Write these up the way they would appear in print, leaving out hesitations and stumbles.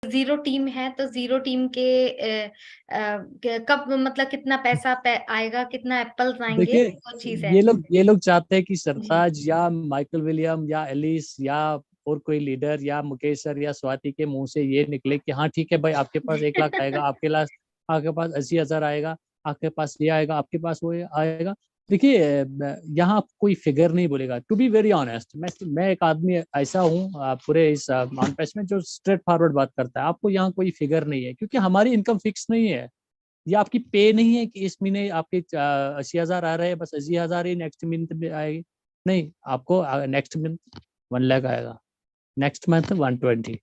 Zero team है तो zero team के कब मतलब कितना पैसा आएगा, कितना एप्पल्स आएंगे, देखिए, वो चीज है। ये लोग चाहते हैं कि जी। सरताज या माइकल विलियम या एलिस या और कोई लीडर या मुकेश सर या स्वाति के मुंह से ये निकले कि हाँ ठीक है भाई, आपके पास 1 लाख आएगा, आपके पास 80,000 आएगा, आपके पास ये आएगा, आपके पास वो आएगा। देखिए, यहाँ कोई फिगर नहीं बोलेगा। टू बी वेरी ऑनेस्ट, मैं एक आदमी ऐसा हूँ पूरे इस नॉन पैच में जो स्ट्रेट फॉरवर्ड बात करता है। आपको यहाँ कोई फिगर नहीं है, क्योंकि हमारी इनकम फिक्स नहीं है। ये आपकी पे नहीं है कि इस महीने आपके 80,000 आ रहे हैं, बस 80,000 ही नेक्स्ट मंथ में आएगी। नहीं, आपको नेक्स्ट मंथ 1 लाख आएगा, next month 120,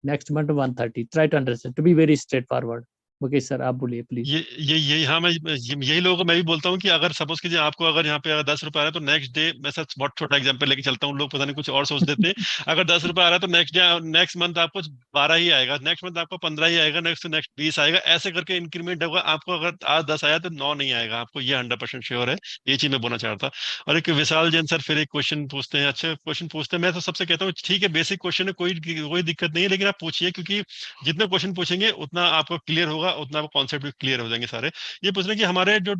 next month 130। Try to understand, to be very straightforward. Mukesh sir आप बोलिए प्लीज। ये हाँ, यही लोगों को मैं भी बोलता हूँ कि अगर सपोज कीजिए आपको अगर यहाँ पे अगर 10 रुपए आ रहा है तो नेक्स्ट डे, मैं सच बहुत छोटा एग्जांपल लेके चलता हूँ, लोग पता नहीं कुछ और सोच देते हैं। अगर 10 रुपए आ रहा है तो नेक्स्ट डे, नेक्स्ट मंथ आपको 12 ही आएगा, नेक्स्ट मंथ आपको 15 ही आएगा, नेक्स्ट 20 आएगा, ऐसे करके इंक्रीमेंट होगा। आपको अगर आज 10 आया तो 9 नहीं आएगा, आपको ये 100% श्योर है। ये चीज मैं बोलना चाह रहा था। और एक विशाल जैन सर फिर एक क्वेश्चन पूछते हैं, अच्छे क्वेश्चन पूछते हैं। मैं तो सबसे कहता हूँ ठीक है, बेसिक क्वेश्चन है, कोई कोई दिक्कत नहीं है, लेकिन आप पूछिए, क्योंकि जितने क्वेश्चन पूछेंगे उतना आपको क्लियर होगा, उतना आपको कॉन्सेप्ट भी क्लियर हो जाएंगे सारे। ये पूछ रहे हैं कि हमारे जो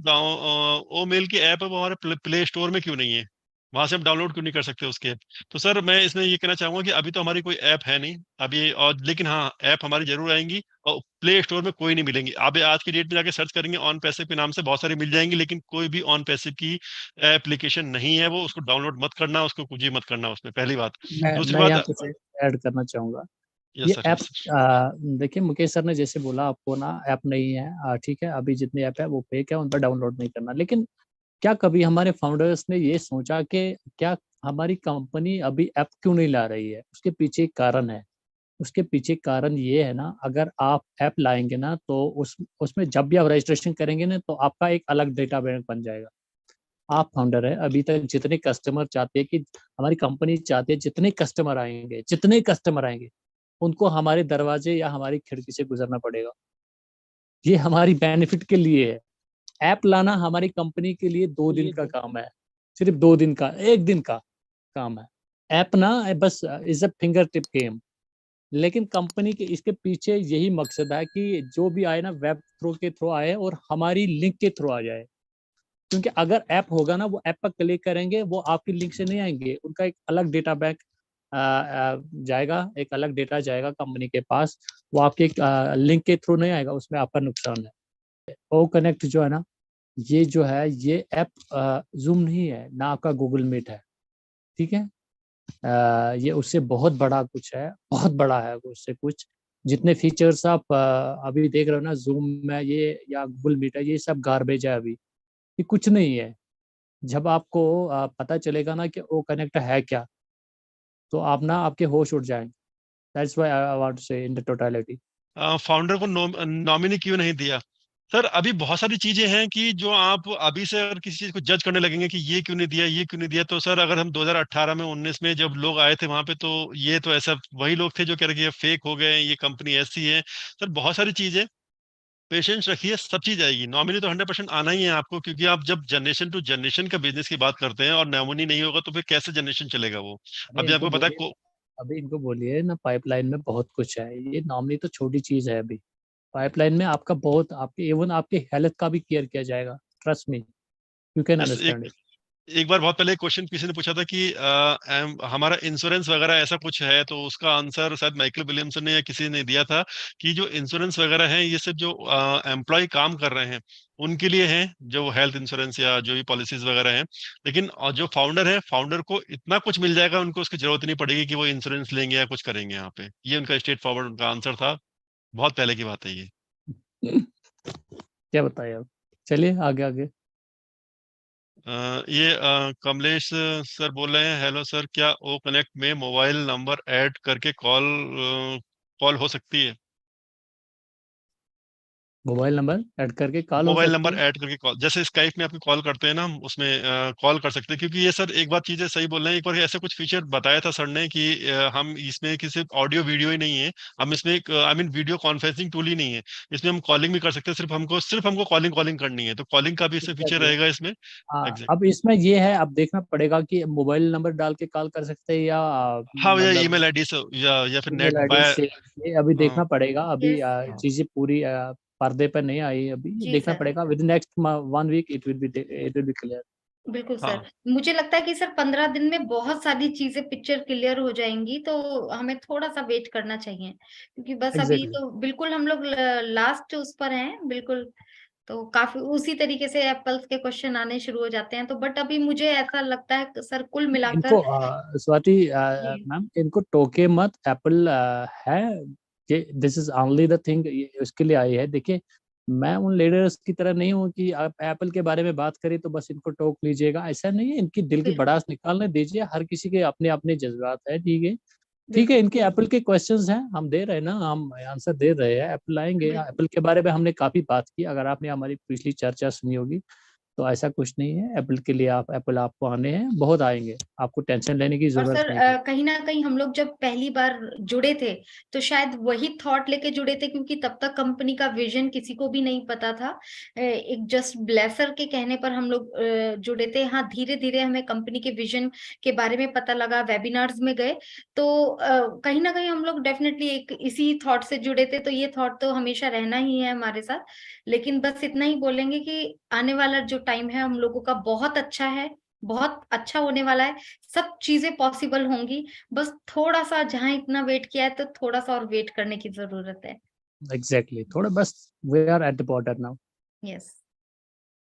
ओ मेल की ऐप है वो हमारे प्ले स्टोर में क्यों नहीं है, वहां से हम डाउनलोड क्यों नहीं कर सकते उसके। तो सर मैं इसमें ये कहना चाहूंगा कि अभी तो हमारी कोई ऐप है नहीं अभी, और लेकिन हाँ ऐप हमारी जरूर आएंगी, और प्ले स्टोर में कोई नहीं मिलेंगी। आप आज की डेट में जाके सर्च करेंगे ऑन पैसिव के नाम से बहुत सारी मिल जाएंगी, लेकिन कोई भी ऑन पैसिव की एप्लीकेशन नहीं है वो। उसको डाउनलोड मत करना, उसको कुछ ही मत करना उसमें, पहली बात। दूसरी मैं बात। यहाँ कुछ ऐड करना चाहूंगा। यस ये सर, ऐप, यस सर। देखिए मुकेश सर ने जैसे बोला आपको ना, ऐप नहीं है, ठीक है, अभी जितनी ऐप है वो फेक है, उन पर डाउनलोड नहीं करना। लेकिन क्या कभी हमारे फाउंडर्स ने ये सोचा कि क्या हमारी कंपनी अभी ऐप क्यों नहीं ला रही है? उसके पीछे एक कारण है। उसके पीछे कारण ये है ना, अगर आप ऐप लाएंगे ना तो उसमें जब भी आप रजिस्ट्रेशन करेंगे ना तो आपका एक अलग डेटा बैंक बन जाएगा। आप फाउंडर है, अभी तक जितने कस्टमर चाहते हैं कि हमारी कंपनी चाहती है जितने कस्टमर आएंगे उनको हमारे दरवाजे या हमारी खिड़की से गुजरना पड़ेगा। ये हमारी बेनिफिट के लिए है। ऐप लाना हमारी कंपनी के लिए 2 दिन का काम है, सिर्फ 2 दिन का, 1 दिन का काम है। ऐप ना बस is a finger tip game. लेकिन कंपनी के इसके पीछे यही मकसद है कि जो भी आए ना वेब थ्रू के थ्रू आए और हमारी लिंक के थ्रू आ जाए। क्योंकि अगर ऐप होगा ना, वो ऐप पर क्लिक करेंगे, वो आपकी लिंक से नहीं आएंगे, उनका एक अलग डेटा बैंक जाएगा, एक अलग डेटा जाएगा कंपनी के पास। वो आपके लिंक के थ्रू नहीं आएगा, उसमें आपका नुकसान है। ओ कनेक्ट जो है ना, ये जो है ये ऐप जूम नहीं है ना, आपका गूगल मीट है। ठीक है, ये उससे बहुत बड़ा कुछ है, बहुत बड़ा है उससे कुछ। जितने फीचर्स आप अभी देख रहे हो ना जूम में ये या गूगल मीट है, ये सब गार्बेज है अभी, ये कुछ नहीं है। जब आपको पता चलेगा ना कि ओ कनेक्ट है क्या, तो आप ना आपके होश उड़ जाएंगे। That's why I want to say in the totality. Founder को नॉमिनी क्यों नहीं दिया? सर अभी बहुत सारी चीजें हैं कि जो आप अभी से अगर किसी चीज को जज करने लगेंगे कि ये क्यों नहीं दिया, ये क्यों नहीं दिया, तो सर अगर हम 2018 में 19 में जब लोग आए थे वहां पे, तो ये तो ऐसा वही लोग थे जो कह रहे कि ये फेक हो गए, ये कंपनी ऐसी है। सर बहुत सारी चीजें, पेशेंस रखिए, सब चीज आएगी। नॉमिनी तो 100% आना ही है आपको, क्योंकि आप जब जनरेशन टू जनरेशन का बिजनेस की बात करते हैं और नॉमिनी नहीं होगा तो फिर कैसे जनरेशन चलेगा वो। अरे अभी इनको आपको पता बोलिए, है। अभी इनको बोलिए ना, पाइपलाइन में बहुत कुछ है। ये नॉर्मली तो छोटी चीज है अभी। पाइपलाइन में आपका बहुत, आपके इवन आपके हेल्थ का भी केयर किया जाएगा। ट्रस्ट मी, यू कैन बस अंडरस्टैंड इट। एक बार बहुत पहले क्वेश्चन किसी ने पूछा था कि हमारा इंश्योरेंस वगैरह ऐसा कुछ है, तो उसका आंसर शायद माइकल विलियमसन ने या किसी ने दिया था कि जो इंश्योरेंस वगैरह है ये सब जो एम्प्लॉय काम कर रहे हैं उनके लिए है, जो हेल्थ इंश्योरेंस या जो भी पॉलिसीज वगैरह हैं। लेकिन जो फाउंडर है, फाउंडर को इतना कुछ मिल जाएगा, उनको उसकी जरूरत नहीं पड़ेगी कि वो इंश्योरेंस लेंगे या कुछ करेंगे यहाँ पे। ये उनका स्ट्रेट फॉरवर्ड उनका आंसर था। बहुत पहले की बात है ये। क्या बताइए आप? चलिए आगे आगे। कमलेश सर बोल रहे हैं, हेलो सर, क्या ओ कनेक्ट में मोबाइल नंबर ऐड करके कॉल कॉल हो सकती है? मोबाइल नंबर ऐड करके कॉल हो मोबाइल सकती नंबर है। ऐड करके कॉल, जैसे स्काइप में आपको कॉल करते हैं ना, हम उसमें कॉल कर सकते हैं। क्योंकि ये सर एक बात चीजें सही बोल रहे हैं, एक बार ऐसा कुछ फीचर बताया था सर ने कि हम इसमें कि सिर्फ ऑडियो वीडियो ही नहीं है, हम इसमें एक I mean video conferencing tool ही नहीं है, इसमें हम कॉलिंग भी कर सकते हैं। सिर्फ हमको कॉलिंग कॉलिंग करनी है, तो कॉलिंग का भी इसमें फीचर एग्जैक्टली। रहेगा इसमें। हाँ, एग्जैक्ट। अब इसमें ये है, अब देखना पड़ेगा कि मोबाइल नंबर डाल के कॉल कर सकते हैं या हाँ, या मतलब ईमेल आईडी से, या फिर ईमेल नेट आईडी बाय। से, ये अभी हाँ देखना पड़ेगा। अभी यस, चीजें पूरी पर्दे पर नहीं आई, अभी जी देखना सर, पड़ेगा। With next 1 week it will be clear. बिल्कुल सर। हाँ मुझे लगता है कि सर 15 दिन में बहुत सारी चीजें पिक्चर क्लियर हो जाएंगी, तो हमें थोड़ा सा वेट करना चाहिए, क्योंकि बस अभी एग्जैक्टली। तो बिल्कुल हम लोग लास्ट उस पर हैं बिल्कुल। तो काफी उसी तरीके से एप्पल्स के क्वेश्चन आने शुरू हो जाते हैं, तो बट अभी मुझे ऐसा लगता है सर कुल इनको मिलाकर। स्वाति जी मैम, इनको टोके मत। एप्पल है कि this is only the thing, उसके लिए आई है। देखिए, मैं उन लीडर्स की तरह नहीं हूँ कि आप एप्पल के बारे में बात करें तो बस इनको टोक लीजिएगा, ऐसा नहीं है। इनकी दिल की बिल्कुल भड़ास निकालने दीजिए, हर किसी के अपने अपने जज्बात है, ठीक है। ठीक है, बिल्कुल इनके एप्पल के क्वेश्चंस हैं, हम दे रहे हैं ना, हम आंसर दे रहे हैं। एप्पल आएंगे, बिल्कुल। एप्पल के बारे में हमने काफी बात की, अगर आपने हमारी पिछली चर्चा सुनी होगी। तो ऐसा कुछ नहीं है, एप्पल के लिए आप एप्पल आपको आने हैं, बहुत आएंगे, आपको टेंशन लेने की और जरूरत सर नहीं है। कहीं ना कहीं हम लोग जब पहली बार जुड़े थे, तो शायद वही थॉट लेके जुड़े थे, क्योंकि तब तक कंपनी का विजन किसी को भी नहीं पता था। एक जस्ट ब्लेसर के कहने पर हम लोग जुड़े थे। हाँ, धीरे धीरे हमें कंपनी के विजन के बारे में पता लगा, वेबिनार्स में गए, तो कहीं ना कहीं हम लोग डेफिनेटली एक इसी थॉट से जुड़े थे। तो ये थॉट तो हमेशा रहना ही है हमारे साथ। लेकिन बस इतना ही बोलेंगे कि आने वाला जो टाइम है हम लोगों का बहुत अच्छा है, बहुत अच्छा होने वाला है। सब चीजें पॉसिबल होंगी। बस थोड़ा सा जहां इतना वेट किया है, तो थोड़ा सा और वेट करने की जरूरत है। एग्जैक्टली, थोड़ा बस, we are at the border now, yes.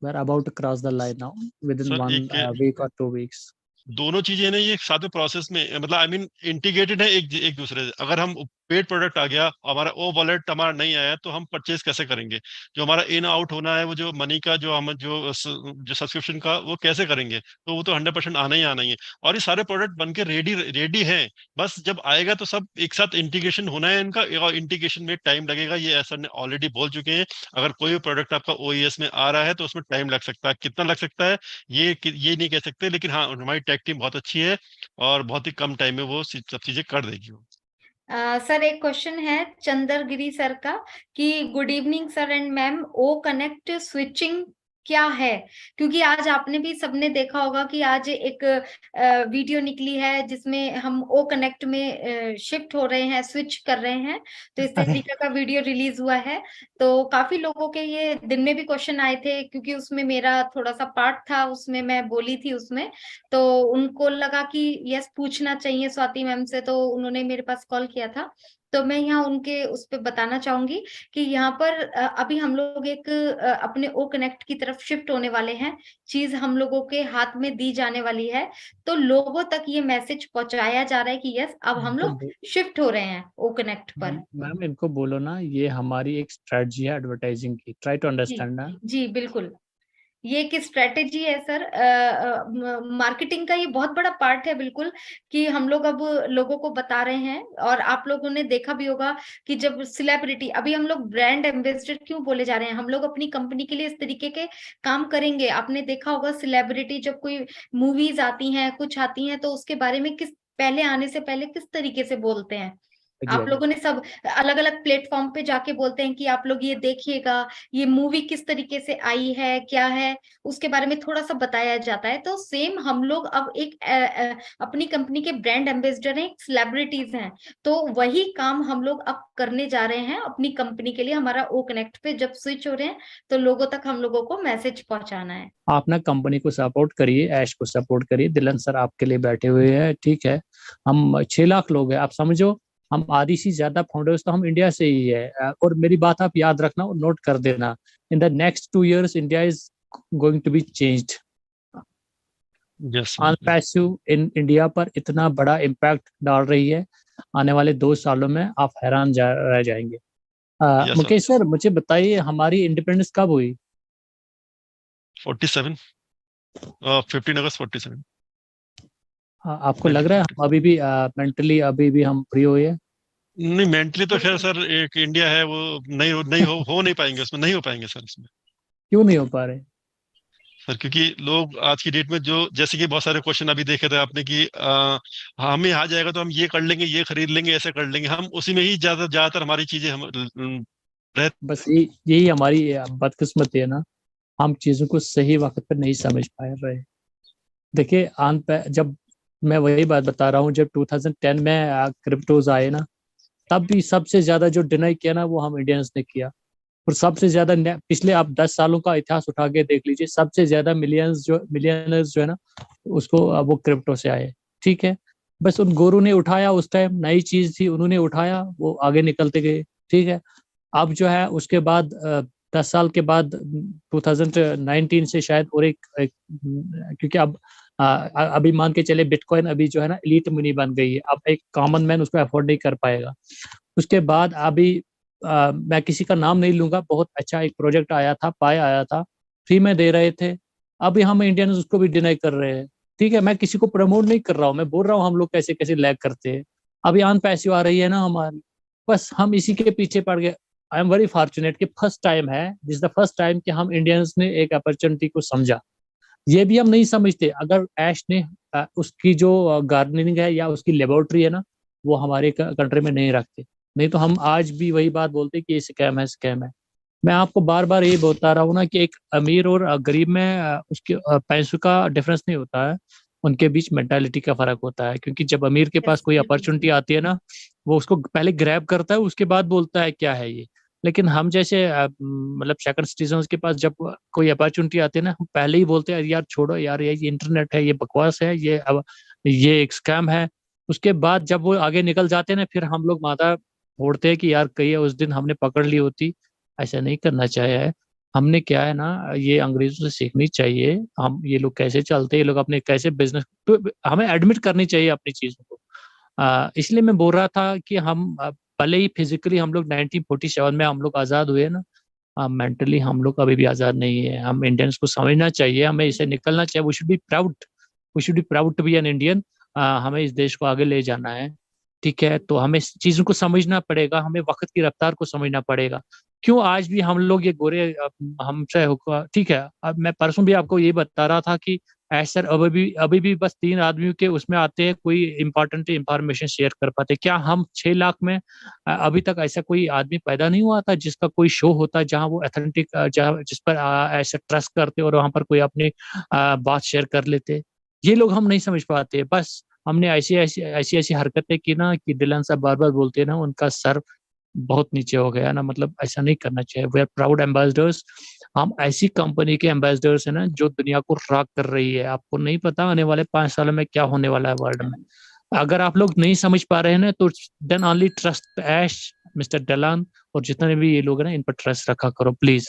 We are about to cross the line now, within sir, one एक वीक और 2 वीक्स। दोनों चीजें ना ये साथ में प्रोसेस में, मतलब आई मीन इंटीग्रेटेड है एक एक दूसरे से। अगर हम पेड प्रोडक्ट आ गया, हमारा वो वॉलेट हमारा नहीं आया, तो हम परचेज कैसे करेंगे? जो हमारा इन आउट होना है, वो जो मनी का, जो हम जो सब्सक्रिप्शन का, वो कैसे करेंगे? तो वो तो 100% आना ही आना ही है। और ये सारे प्रोडक्ट बन के रेडी रेडी हैं, बस जब आएगा तो सब एक साथ इंटीग्रेशन होना है इनका, और इंटीग्रेशन में टाइम लगेगा, ये ऐसा ने ऑलरेडी बोल चुके हैं। अगर कोई भी प्रोडक्ट आपका ओईएस में आ रहा है तो उसमें टाइम लग सकता है, कितना लग सकता है ये नहीं कह सकते, लेकिन हाँ, हमारी टेक टीम बहुत अच्छी है, और बहुत ही कम टाइम में वो सब चीजें कर देगी वो। सर एक क्वेश्चन है चंद्रगिरी सर का, कि good evening sir and ma'am, ओ कनेक्ट स्विचिंग क्या है? क्योंकि आज आपने भी सबने देखा होगा कि आज एक वीडियो निकली है जिसमें हम ओ कनेक्ट में शिफ्ट हो रहे हैं, स्विच कर रहे हैं। तो इस अरे, तरीके का वीडियो रिलीज हुआ है। तो काफी लोगों के ये दिन में भी क्वेश्चन आए थे, क्योंकि उसमें मेरा थोड़ा सा पार्ट था, उसमें मैं बोली थी उसमें। तो उनको लगा कि यस पूछना चाहिए स्वाति मैम से, तो उन्होंने मेरे पास कॉल किया था। तो मैं यहाँ उनके उस पे बताना चाहूंगी कि यहाँ पर अभी हम लोग एक अपने ओ कनेक्ट की तरफ शिफ्ट होने वाले हैं। चीज हम लोगों के हाथ में दी जाने वाली है, तो लोगों तक ये मैसेज पहुंचाया जा रहा है कि यस अब हम इनको लोग शिफ्ट हो रहे हैं ओ कनेक्ट पर। मैम, इनको बोलो ना, ये हमारी एक स्ट्रेटजी है एडवर्टाइजिंग की, ट्राई टू जी अंडरस्टैंड ना। जी बिल्कुल। ये एक स्ट्रेटेजी है सर, मार्केटिंग का ये बहुत बड़ा पार्ट है बिल्कुल, कि हम लोग अब लोगों को बता रहे हैं। और आप लोगों ने देखा भी होगा कि जब सेलिब्रिटी, अभी हम लोग ब्रांड एम्बेसडर क्यों बोले जा रहे हैं, हम लोग अपनी कंपनी के लिए इस तरीके के काम करेंगे। आपने देखा होगा सेलिब्रिटी जब कोई मूवीज आती हैं, कुछ आती हैं, तो उसके बारे में किस पहले आने से पहले किस तरीके से बोलते हैं। आप एग्जैक्टली। लोगों ने सब अलग अलग प्लेटफॉर्म पे जाके बोलते हैं कि आप लोग ये देखिएगा, ये मूवी किस तरीके से आई है, क्या है, उसके बारे में थोड़ा सा बताया जाता है। तो सेम हम लोग अब एक अपनी कंपनी के ब्रांड एम्बेसडर हैं, सेलिब्रिटीज हैं। तो वही काम हम लोग अब करने जा रहे हैं अपनी कंपनी के लिए। हमारा ओ कनेक्ट पे जब स्विच हो रहे हैं, तो लोगों तक हम लोगों को मैसेज पहुंचाना है। आप ना कंपनी को सपोर्ट करिए, ऐश को सपोर्ट करिए, दिलन सर आपके लिए बैठे हुए हैं, ठीक है। हम 6 लाख लोग हैं, आप समझो। हम आधी से ज्यादा फाउंडर्स तो हम इंडिया से ही है। और मेरी बात आप याद रखना और नोट कर देना, in the next 2 years India is going to be changed. Yes on sir. Passive in India पर इतना बड़ा इम्पैक्ट डाल रही है, आने वाले 2 सालों में आप हैरान रह जाएंगे। Yes sir. मुकेश सर, मुझे बताइए, हमारी इंडिपेंडेंस कब हुई? 47, 15 अगस्त 47, आपको लग रहा है 1950। हम अभी भी मेंटली अभी भी हम फ्री हुए हैं? नहीं मेंटली तो खैर सर एक इंडिया है, वो नहीं हो नहीं पाएंगे, उसमें नहीं हो पाएंगे सर इसमें। क्यों नहीं हो पा रहे? सर क्योंकि लोग आज की डेट में जो, जैसे कि बहुत सारे क्वेश्चन अभी देखे थे आपने कि हमें आ जाएगा तो हम ये कर लेंगे, ये खरीद लेंगे, ऐसे कर लेंगे, हम उसी में ही ज्यादातर हमारी चीजें हम रह। बस यही हमारी बदकिस्मती है ना, हम चीजों को सही वक्त पर नहीं समझ पा रहे। देखिए जब मैं वही बात बता रहा हूँ, जब 2010 में क्रिप्टोज आए ना, तब भी सबसे ज्यादा जो डिनाई किया ना वो हम इंडियंस ने किया। और सबसे ज्यादा पिछले आप 10 सालों का इतिहास उठा के देख लीजिए, सबसे ज्यादा मिलियनर्स जो है ना, उसको वो क्रिप्टो से आए। ठीक है, बस उन गोरू ने उठाया, उस टाइम नई चीज थी, उन्होंने उठाया, वो आगे निकलते गए। ठीक है, अब जो है उसके बाद 10 साल के बाद 2019 से शायद और एक क्योंकि अब अभी मान के चले बिटकॉइन अभी जो है ना एलीट मनी बन गई है, अब एक कॉमन मैन उसको अफोर्ड नहीं कर पाएगा। उसके बाद अभी मैं किसी का नाम नहीं लूंगा, बहुत अच्छा एक प्रोजेक्ट आया था, पाए आया था, फ्री में दे रहे थे, अभी हम इंडियन उसको भी डिनाई कर रहे हैं। ठीक है, मैं किसी को प्रमोट नहीं कर रहा हूँ, मैं बोल रहा हूँ हम लोग कैसे कैसे लैग करते हैं। अभी आन पैसे आ रही है ना हमारी, बस हम इसी के पीछे पड़ गए। आई एम वेरी फॉर्चुनेट कि फर्स्ट टाइम है, दिस द फर्स्ट टाइम कि हम इंडियंस ने एक अपॉर्चुनिटी को समझा। ये भी हम नहीं समझते अगर ऐश ने उसकी जो गार्डनिंग है या उसकी लेबोरेटरी है ना, वो हमारे कंट्री में नहीं रखते, नहीं तो हम आज भी वही बात बोलते कि ये स्कैम है, स्कैम है। मैं आपको बार बार यही बता रहा हूँ ना कि एक अमीर और गरीब में उसके पैसों का डिफरेंस नहीं होता है, उनके बीच मेंटालिटी का फर्क होता है। क्योंकि जब अमीर के पास यस, कोई बिल्कुल अपॉर्चुनिटी सही। आती है ना, वो उसको पहले ग्रैब करता है, उसके बाद बोलता है क्या है ये। लेकिन हम जैसे मतलब सेकंड सिटीजन के पास जब कोई अपॉर्चुनिटी आती है ना, हम पहले ही बोलते हैं यार छोड़ो यार, ये इंटरनेट है, ये बकवास है, ये अब ये एक स्कैम है। उसके बाद जब वो आगे निकल जाते हैं ना, फिर हम लोग माथा फोड़ते हैं कि यार कहीं उस दिन हमने पकड़ ली होती। ऐसा नहीं करना चाहिए। हमने क्या है ना, ये अंग्रेजों से सीखनी चाहिए, हम ये लोग कैसे चलते हैं, ये लोग अपने कैसे बिजनेस, तो हमें एडमिट करनी चाहिए अपनी चीजों को। इसलिए मैं बोल रहा था कि हम भले ही फिजिकली हम लोग 1947 में हम लोग आजाद हुए ना, मेंटली हम लोग अभी भी आजाद नहीं है। हम इंडियंस को समझना चाहिए, हमें इसे निकलना चाहिए। We should be proud, we should be proud to be an Indian. हमें इस देश को आगे ले जाना है। ठीक है, तो हमें इस चीजों को समझना पड़ेगा, हमें वक्त की रफ्तार को समझना पड़ेगा। क्यों आज भी हम लोग ये गोरे हमसे ठीक है। अब मैं परसों भी आपको ये बता रहा था कि सर अभी भी बस 3 आदमियों के उसमें आते हैं, कोई इंपॉर्टेंट इंफॉर्मेशन शेयर कर पाते। क्या हम 6 लाख में अभी तक ऐसा कोई आदमी पैदा नहीं हुआ था जिसका कोई शो होता जहां वो अथेंटिक, जहां जिस पर ऐसा ट्रस्ट करते और वहां पर कोई अपनी बात शेयर कर लेते। ये लोग हम नहीं समझ पाते। बस हमने ऐसी ऐसी हरकतें की ना कि दिलन साहब बार बार बोलते हैं ना, उनका सर बहुत नीचे हो गया ना। मतलब ऐसा नहीं करना चाहिए। We are proud ambassadors. हम ऐसी कंपनी के एम्बेसडर्स है ना जो दुनिया को राग कर रही है। आपको नहीं पता आने वाले 5 सालों में क्या होने वाला है वर्ल्ड में। अगर आप लोग नहीं समझ पा रहे हैं ना, तो देन ओनली ट्रस्ट ऐश, मिस्टर डलान और जितने भी ये लोग हैं ना, इन पर ट्रस्ट रखा करो प्लीज।